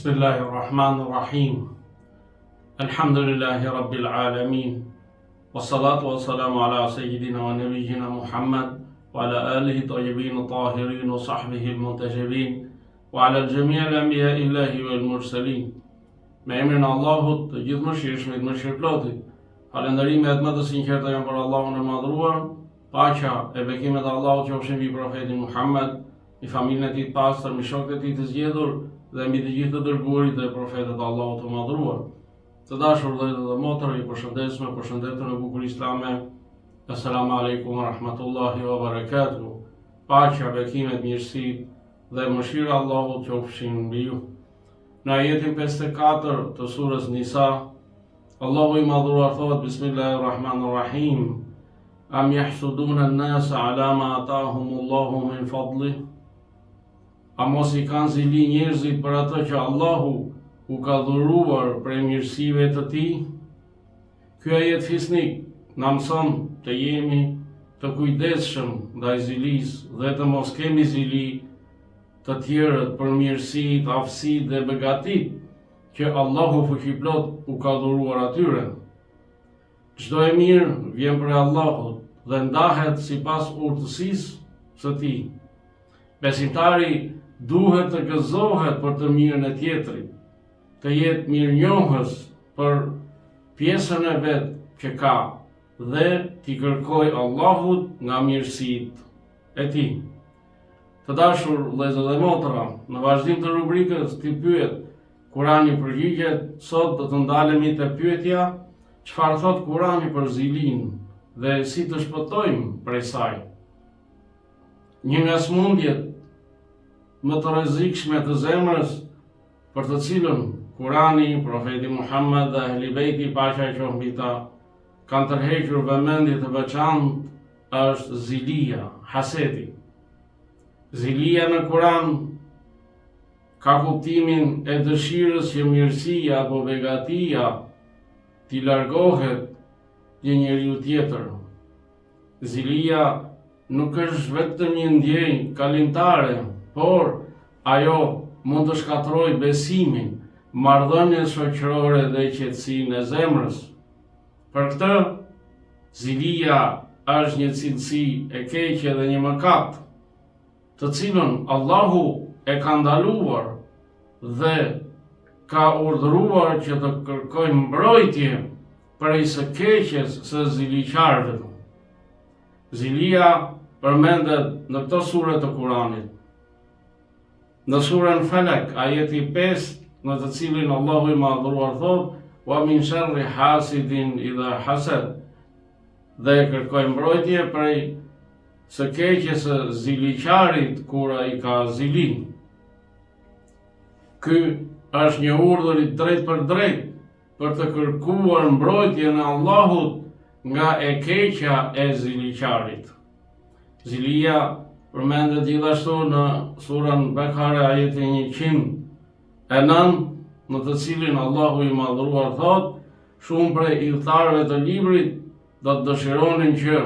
Bismillahirrahmanirrahim. Alhamdulillahi Rabbil Alamin. Wassalatu wassalamu ala sayyidina wa nabiyyina Muhammad wa ala alihi tayyibin tahirin wa sahbihi al-muntajibin wa ala al-jami' al-anbiya illahi wal mursalin. Me emrin e Allahut, të gjithë mëshirshmit, mëshirëplotit. Falënderimet më të sinqerta janë për Allahun e madhruar. Paqja e bekimet e Allahut qofshin mbi profetin Muhammad, i familjen e tij të pastër, mbi shokët e tij të zgjedhur dhe mbi të gjithë të dërguarit dhe profetët e Allahut të madhruar. Të dashur vëllezër dhe motra, ju përshëndes me përshëndetjen e bukur islame. Assalamu alaikum wa rahmatullahi wa barakatuh. Paqja, bekimet, mirësitë dhe mëshira e Allahut qofshin mbi ju. Në ajetin 54 të surës Nisa, Allahu i madhruar thotë: Bismillahirrahmanirrahim. Am yahsuduna an-nasa ala ma atahumullahu min fadlih. A mos i kanë zili njerëzit për atë që Allahu u ka dhuruar prej mirësive të tij? Ky ajet fisnik na mëson të jemi të kujdesshëm ndaj zilisë dhe të mos kemi zili të tjerët për mirësitë, aftësitë dhe begatitë që Allahu fuqiplot u ka dhuruar atyre. Çdo e mirë vjen prej Allahut dhe ndahet sipas urtësisë së tij. Besimtari duhet të gëzohet për të mirën e tjetrit, të jetë mirënjohës për pjesën e vet që ka dhe t'i kërkoj Allahut nga mirësitë e tij. Të dashur vëllezër dhe motra, në vazhdim të rubrikës Ti pyet, Kurani përgjigjet, sot do të ndalemi te pyetja: çfarë thot Kurani për zilin dhe si të shpëtojmë prej saj? Një nga smundjet më të rrezikshme të zemrës, për të cilën Kurani, profeti Muhammad dhe ehli bejti paqja qoftë mbi ta, kanë tërhequr vëmendje të veçantë, është zilia, hasedi. Zilia në Kuran ka kuptimin e dëshirës që mirësia apo begatia t'i largohet një njeriu tjetër. Zilia nuk është vetëm një ndjenjë kalimtare, por ajo mund të shkatërrojë besimin, marrëdhënien shoqërore dhe qetësinë e zemrës. Për këtë, zilia është një cilësi e keqe dhe një mëkat, të cilën Allahu e ka ndaluar dhe ka urdhëruar që të kërkojmë mbrojtje prej së keqes së ziliqarëve. Zilia përmendet në këto sure të Kuranit. Në surën Falak, ajeti 5, në të cilin Allahu i madhruar thotë: "Wa min sharri hasidin idha hasad", dhe kërkoj mbrojtje prej së keqes së ziliqarit kur ai ka zili. Ky është një urdhër i drejtë për drejtë për të kërkuar mbrojtjen e Allahut nga e keqja e ziliqarit. Zilia përmendet gjithashtu në surën Bekare, ajetin 109, në të cilin Allahu i madhruar thotë: "Shumë prej udhëtarëve të librit do të dëshironin që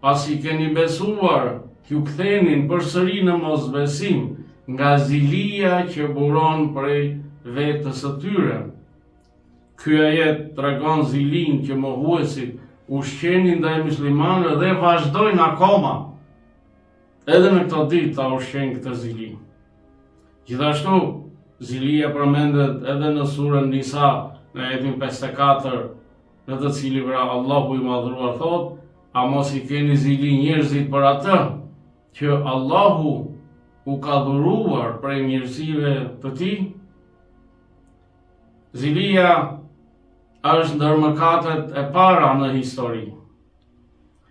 pasi keni besuar, t'ju kthenin përsëri në mosbesim nga zilia që buron prej vetës së tyre." Ky ajet tregon zilin që mohuesit ushqenin ndaj muslimanëve dhe vazhdojnë akoma. Edhe në këto ditë ta ushqejnë këtë zili. Gjithashtu, zilia përmendet edhe në surën Nisa, në ajetin 54, në të cilin Allahu i madhruar thotë: "A mos i keni zili njerëzit për atë që Allahu u ka dhuruar prej mirësive të tij?" Zilia është ndër mëkatet e para në histori.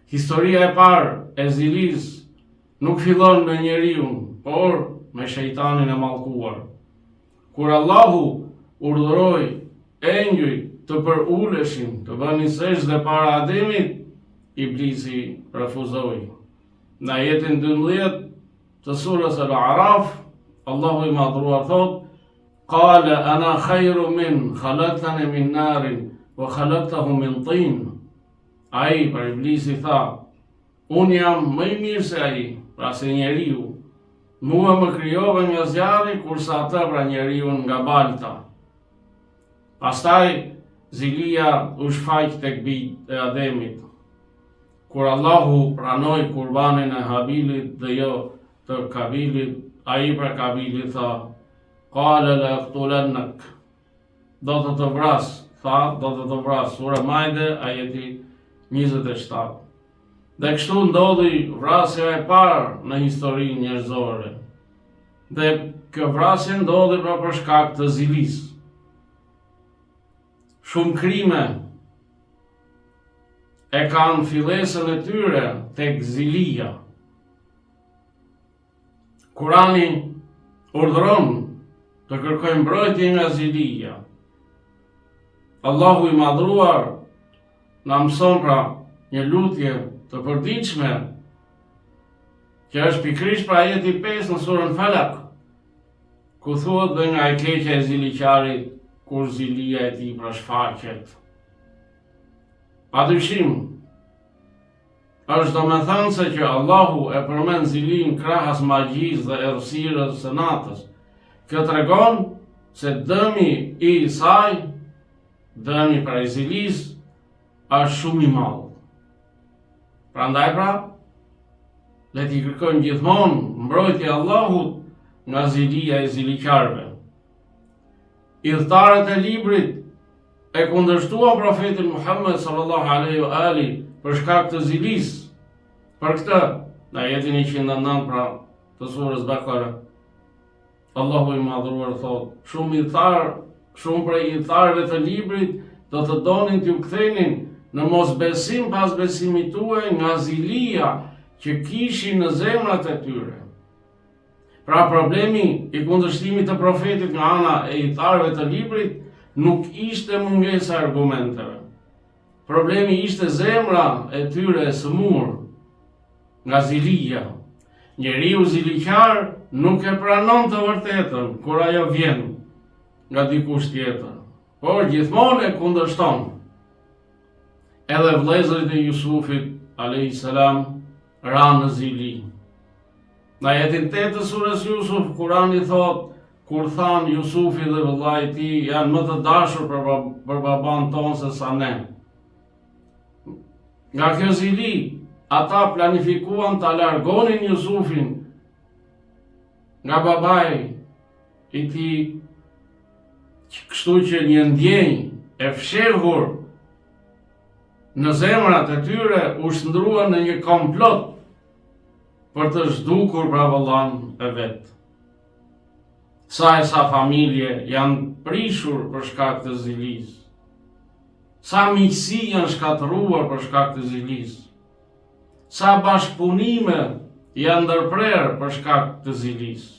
Historia e parë e zilis nuk fillon me njeriu, por me shejtanin e mallkuar. Kur Allahu urdhëroi engjëjt të përuleshin, të bënin sejdë para Ademit, Iblisi refuzoi. Në ajetin 12 të surës Al-Araf, Allahu i madhruar thotë: "Qala ana khayru min, khalaqtani min narin wa khalaqtahu min tin." Ai, për Iblisi, tha: "Unë jam më i mirë se ai", pra se njeriu, mua më krijove nga zjarri, kurse atë pra njeriu nga balta. Pastaj zilia u shfaq tek bijt e Ademit. Kur Allahu pranoi kurbanin e Habilit dhe jo të Kabilit, ai për Kabilit tha: "Qala la aqtulannak." Do të vras, tha, do të vras. Sura Maide, ajeti 27. Dhe kështu ndodhi vrasja e parë në historinë njerëzore. Dhe kjo vrasje ndodhi pra për shkak të zilisë. Shumë krime e kanë fillesën e tyre tek zilia. Kurani urdhëron të kërkojmë mbrojtje nga zilia. Allahu i madhruar na mëson pra një lutje të përditshme, që është pikërisht pra ajeti 5 në surën Falak, ku thuhet dhe nga e keqja e ziliqarit kur zilia e tij pra shfaqet. Padyshim, është domethënë se që Allahu e përmend zilin krahas magjisë dhe errësirës së natës. Kjo tregon se dëmi i saj, dëmi pra i zilis, është shumë i madh. Prandaj pra, le t'i kërkojmë gjithmonë mbrojtje Allahut nga zilia e ziliqarëve. Idhëtarët e librit e kundërshtuan profetin Muhammed sallallahu alaihi wa ali për shkak të zilisë. Për këtë, në ajetin 109 pra të surës Bakara, Allahu i madhruar thot: shumë prej idhëtarëve të librit do të donin t'ju kthenin në mosbesim pas besimit tuaj nga zilia që kishin në zemrat e tyre. Pra problemi i kundërshtimit të profetit nga ana e idhëtarëve të librit nuk ishte mungesa e argumenteve. Problemi ishte zemra e tyre e sëmur nga zilia. Njeriu ziliqar nuk e pranon të vërtetën kur ajo vjen nga dikush tjetër, por gjithmonë e kundërshton. Edhe vëllezërit e Jusufit alayhis salam ranë në zili. Në ajetin 8 të surës Jusuf, Kurani thot: kur than Jusufi dhe vëllai i tij janë më të dashur për baban ton se sa ne. Nga kjo zili, ata planifikuan ta largonin Jusufin nga babai i tij, kështu që një ndjenjë e fshehur në zemrat e tyre u shndrua në një komplot për të zhdukur pra vëllain e vet. Sa familje janë prishur për shkak të zilisë. Sa miqësi janë shkatëruar për shkak të zilisë. Sa bashkëpunime janë ndërprerë për shkak të zilisë.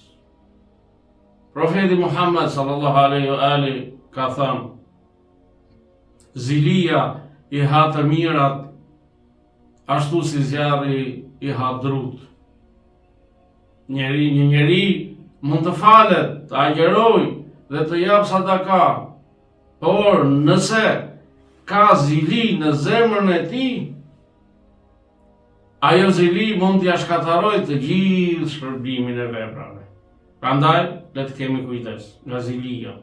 Profeti Muhammed sallallahu alaihi wa ali ka thënë: zilia i ha të mirat ashtu si zjarri i ha drut. Një njeri mund të falet, të agjeroj dhe të jap sadaka, por nëse ka zili në zemrën e tij, ajo zili mund t'ia shkataroj të gjithë shpërblimin e veprave. Prandaj, le të kemi kujdes nga zilia.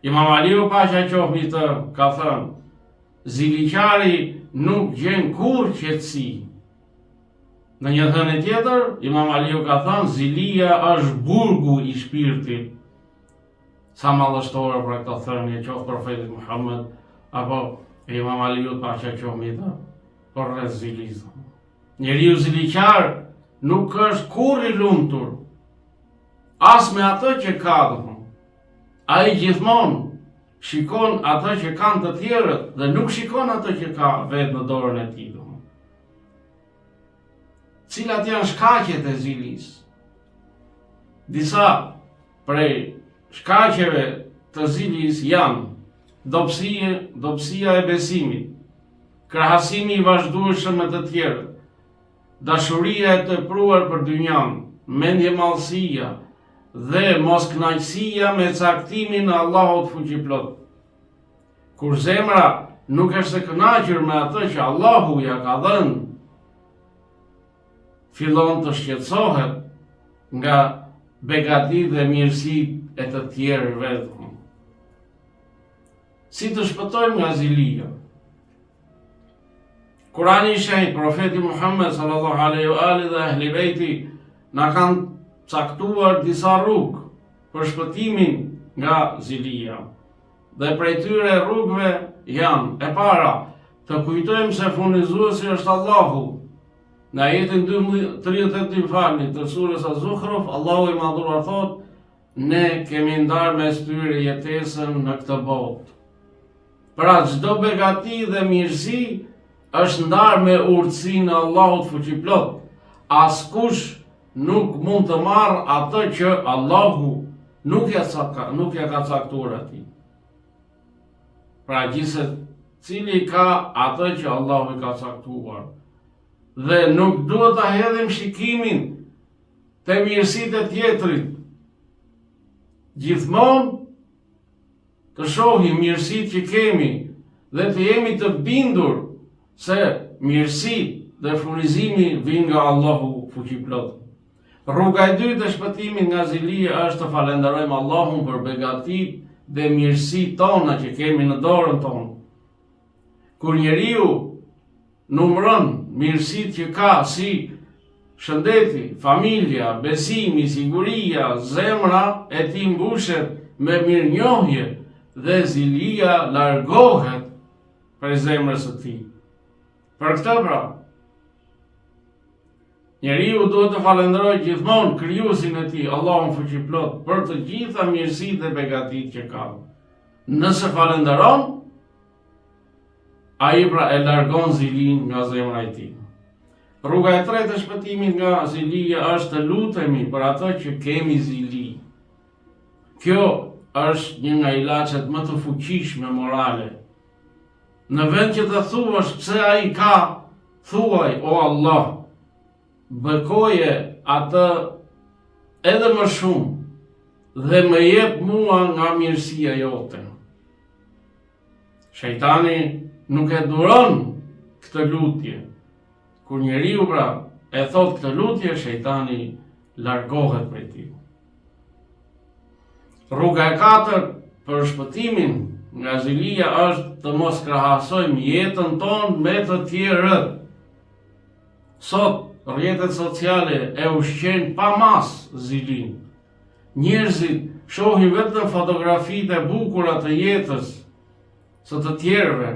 Imam Aliu paqja qoftë mbi të ka thënë: ziliqari nuk gjen kur qetësi. Në një thënie tjetër, Imam Aliu ka thënë: zilia është burgu i shpirtit. Sa mallështore për këtë thënie, qoftë profetit Muhammed apo Imam Aliu paqja qoftë mbi të, por rreth zilisë. Njeriu ziliqar nuk është kurrë i lumtur, as me atë që ka. Ai gjithmonë shikon atë që kanë të tjerët dhe nuk shikon atë që ka vetë në dorën e tij. Cilat janë shkaqet e zilisë? Disa prej shkaqeve të zilisë janë dobësia e besimit, krahasimi i vazhdueshëm me të tjerët, dashuria e tepruar për dynjan, mendje mallësia dhe moskënaqësia me caktimin e Allahut fuqiplot. Kur zemra nuk është e kënaqur me atë që Allahu ja ka dhënë, fillon të shqetësohet nga begatit dhe mirësit e të tjerë vetëm. Si të shpëtojmë nga zilia? Kurani i shenjtë, profeti Muhammed sallallahu alaihi wa alihi dhe ahli bejti na kanë caktuar disa rrugë për shpëtimin nga zilia. Dhe prej tyre rrugëve janë: e para, të kujtojmë se furnizuesi është Allahu. Në ajetin 32 të surës Az-Zukhruf, Allahu i madhuar thotë: ne kemi ndarë mes tyre jetesën në këtë botë. Pra çdo begati dhe mirësi është ndarë me urtësinë e Allahut fuqiplot. Askush nuk mund të marrë atë që Allahu nuk ja ka caktuar atij. Pra gjithse cili ka atë që Allahu i ka caktuar. Dhe nuk duhet ta hedhim shikimin te mirësitë e tjetrit. Gjithmonë të shohim mirësitë që kemi dhe të jemi të bindur se mirësitë dhe furnizimi vijnë nga Allahu fuqiplot. Rruga e dytë e shpëtimit nga zilia është të falenderojmë Allahun për begatitë dhe mirësitë tona që kemi në dorën tonë. Kur njeriu numëron mirësitë që ka, si shëndeti, familja, besimi, siguria, zemra e tij mbushet me mirënjohje dhe zilia largohet prej zemrës së tij. Për këtë pra, njeriu duhet të falenderojë gjithmonë krijuesin e tij, Allahun fuqiplot, për të gjitha mirësitë dhe begatitë që ka. Nëse falenderon, ai pra e largon zilin nga zemra e tij. Rruga e tretë e shpëtimit nga zilia është të lutemi për atë që kemi zili. Kjo është një nga ilaçet më të fuqishme morale. Në vend që të thuash pse ai ka, thuaj: o Allah, bëkoje atë edhe më shumë dhe më jep mua nga mirësia jote. Shejtani nuk e duron këtë lutje. Kur njeriu pra e thot këtë lutje, shejtani largohet prej tij. Rruga e katërt për shpëtimin nga zilia është të mos krahasojmë jetën tonë me të tjerët. Sot rrjetet sociale e ushqejnë pa mas zilin. Njerëzit shohin vetëm fotografitë e bukura të jetës së të tjerëve,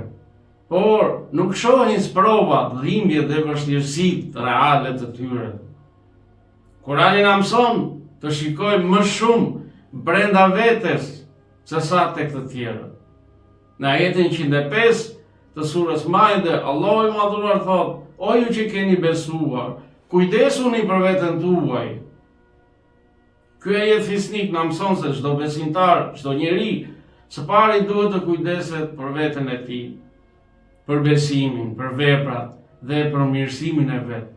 por nuk shohin sprovat, dhimbjet dhe vështirësitë reale të tyre. Kurani na mëson të shikojmë më shumë brenda vetes se sa tek të tjerët. Në ajetin 105 të surës Maide, Allahu i madhuar thotë: o ju që keni besuar, kujdesuni për veten tuaj. Ky ajet fisnik na mëson se çdo besimtar, çdo njeri, së pari duhet të kujdeset për veten e tij, për besimin, për veprat dhe për mirësimin e vet.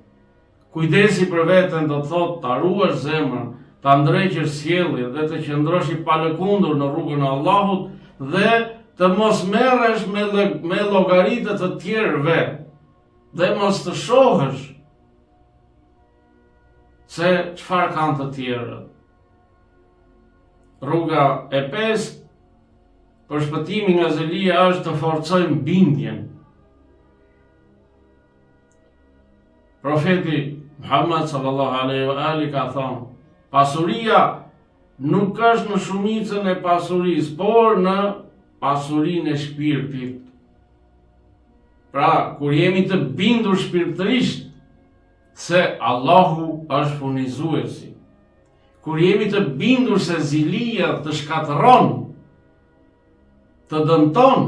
Kujdesi për veten do të thotë ta ruash zemrën, ta ndreqësh sjelljen dhe të qëndrosh i palëkundur në rrugën e Allahut dhe të mos merresh me llogaritë të tjerëve dhe mos të shohësh se çfarë kanë të tjerët. Rruga e pestë për shpëtimin nga zilia është të forcojmë bindjen. Profeti Muhammed sallallahu alaihi wa alihi ka thënë: pasuria nuk është në shumicën e pasurisë, por në pasurinë e shpirtit. Pra, kur jemi të bindur shpirtërisht se Allahu është furnizuesi, kur jemi të bindur se zilia të shkatëron, të dëmton,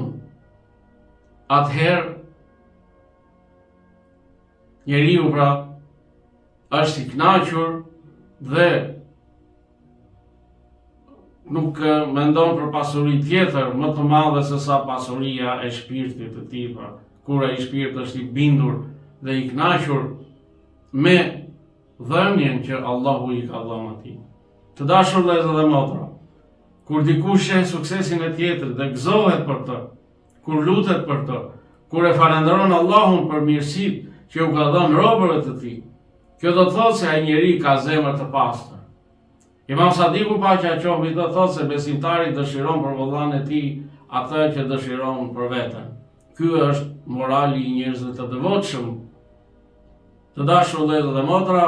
atëherë njeriu pra është i kënaqur dhe nuk mendon për pasuri tjetër më të madhe se sa pasuria e shpirtit të tij. Kur ai shpirt është i bindur dhe i kënaqur me dhënien që Allahu i ka dhënë atij. Të dashur vëllezër dhe motra, kur dikush sheh suksesin e tjetrit dhe gëzohet për të, kur lutet për të, kur e falenderon Allahun për mirësitë që u ka dhënë robërve të tij, kjo do të thotë se ai njeri ka zemër të pastër. Imam Sadiku paqja qoftë të thotë se besimtari dëshiron për vëllain e tij atë që dëshiron për veten. Ky është morali i njerëzve të devotshëm. Të dashur vëllezër dhe motra,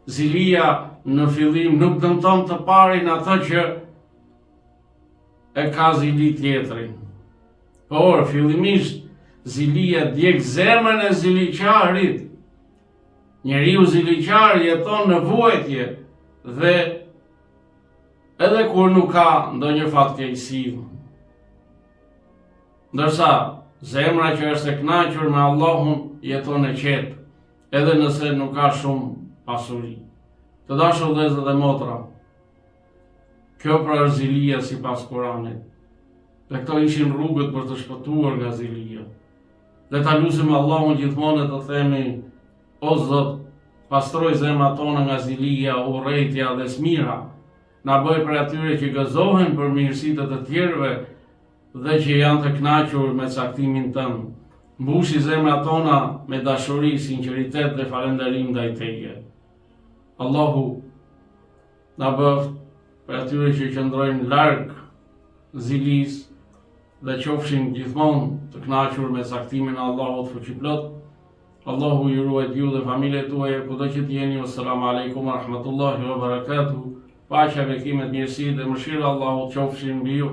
zilia në fillim nuk dëmton të parin atë që e ka zili tjetrin. Por fillimisht zilia djeg zemrën e ziliqarit. Njeriu ziliqar jeton në vuajtje dhe edhe kur nuk ka ndonjë fatkeqësi. Ndërsa zemra që është e kënaqur me Allahun jeton e qetë, edhe nëse nuk ka shumë pasuri. Të dashur vëllezër dhe motra, kjo pra është zilia sipas Kuranit. Dhe këto ishin rrugët për të shpëtuar nga zilia. Dhe ta lutim Allahun gjithmonë të themi: o Zot, pastroj zemrat tona nga zilia, urrejtja dhe smira. Na bëj për atyre që gëzohen për mirësitë të tjerëve dhe që janë të kënaqur me caktimin tënd. Mbushi zemrat tona me dashuri, sinqeritet dhe falënderim ndaj Teje. Allahu na bëft për atyre që qëndrojnë larg zilis dhe qofshin gjithmonë të kënaqur me caktimin e Allahut fuqiplot. Allahu ju ruaj ju dhe familjet tuaja kudo që t'jeni. Assalamu alaikum wa rahmatullahi wa barakatuh. Paqja, bekimet, mirësi dhe mëshira Allahut qofshin mbi ju.